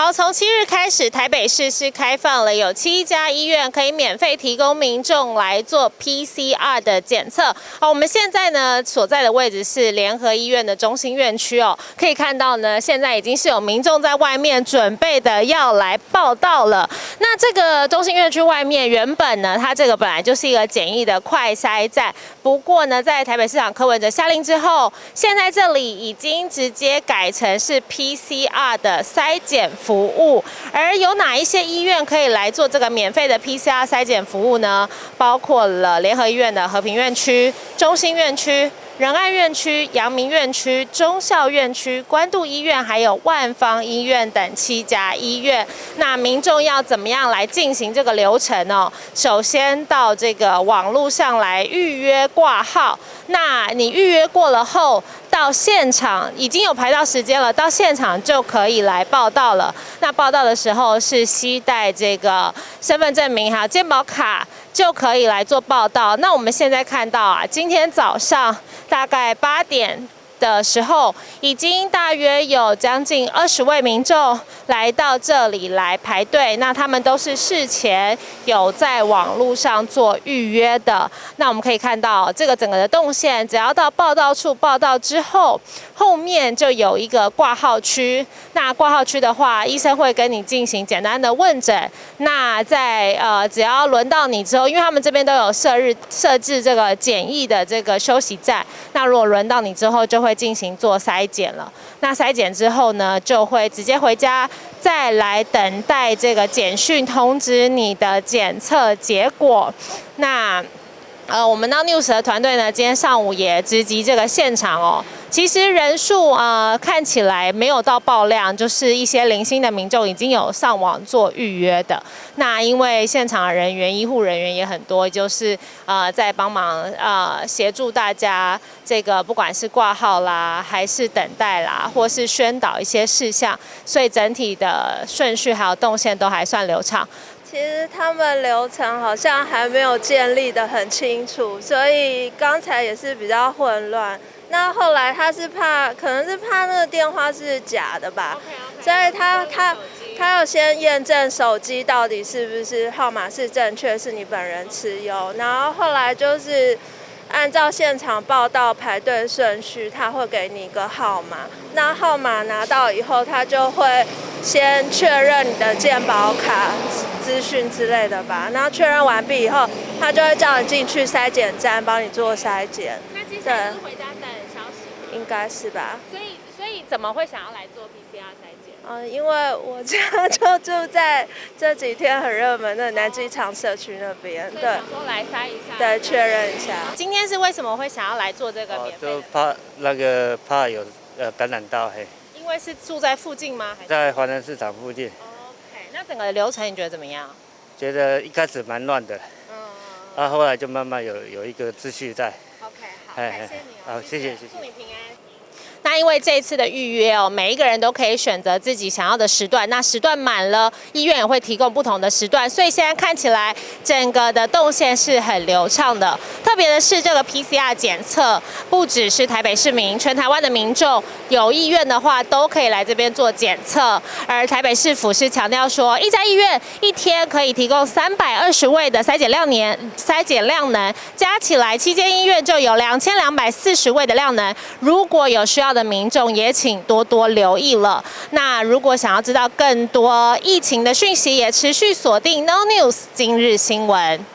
好，从7日开始，台北市是开放了有7家医院可以免费提供民众来做 PCR 的检测。好，我们现在呢所在的位置是联合医院的中心院区哦，可以看到呢，现在已经是有民众在外面准备的要来报到了。那这个中心院区外面原本呢，它这个本来就是一个简易的快筛站，不过呢，在台北市长柯文哲下令之后，现在这里已经直接改成是 PCR 的筛检服务。而有哪一些医院可以来做这个免费的 PCR 筛检服务呢？包括了联合医院的和平院区、中心院区、仁爱院区、阳明院区、忠孝院区、关渡医院，还有万芳医院等7家医院。那民众要怎么样来进行这个流程呢？首先到这个网络上来预约挂号。那你预约过了后，到现场已经有排到时间了，到现场就可以来报到了。那报到的时候是携带这个身份证明还有健保卡就可以来做报到。那我们现在看到啊，今天早上大概8点的时候，已经大约有将近20位民众来到这里来排队。那他们都是事前有在网络上做预约的。那我们可以看到这个整个的动线，只要到报到处报到之后，后面就有一个挂号区。那挂号区的话，医生会跟你进行简单的问诊。那在只要轮到你之后，因为他们这边都有设置这个简易的这个休息站。那如果轮到你之后，就会进行做筛检了。那筛检之后呢，就会直接回家，再来等待这个简讯通知你的检测结果。那我们 Now News 的团队呢，今天上午也直击这个现场哦。其实人数看起来没有到爆量，就是一些零星的民众已经有上网做预约的。那因为现场的人员、医护人员也很多，就是在帮忙协助大家这个不管是挂号啦，还是等待啦，或是宣导一些事项，所以整体的顺序还有动线都还算流畅。其实他们流程好像还没有建立得很清楚，所以刚才也是比较混乱。那后来他是可能是怕那个电话是假的吧，所以他要先验证手机到底是不是号码是正确，是你本人持有，然后后来就是按照现场报到排队顺序，他会给你一个号码。那号码拿到以后，他就会先确认你的健保卡资讯之类的吧。然后确认完毕以后，他就会叫你进去筛检站帮你做筛检。那接下来是回家等消息吗？应该是吧。所以怎么会想要来做 PCR 筛检？因为我家就住在这几天很热门的南机场社区那边，对，说来筛一下，对，确认一下。今天是为什么会想要来做这个免费的？就怕有感染到嘿。因为是住在附近吗？还是在华南市场附近。OK， 那整个流程你觉得怎么样？觉得一开始蛮乱的，后来就慢慢有一个秩序在。OK， 好，感谢你哦。好，谢谢。祝你平安。那因为这一次的预约哦，每一个人都可以选择自己想要的时段。那时段满了，医院也会提供不同的时段，所以现在看起来整个的动线是很流畅的。特别的是，这个 PCR 检测不只是台北市民，全台湾的民众有意愿的话，都可以来这边做检测。而台北市府是强调说，一家医院一天可以提供320位的筛检量能，加起来7间医院就有2240位的量能。如果有需要的民众也请多多留意了。那如果想要知道更多疫情的讯息，也持续锁定 No News 今日新闻。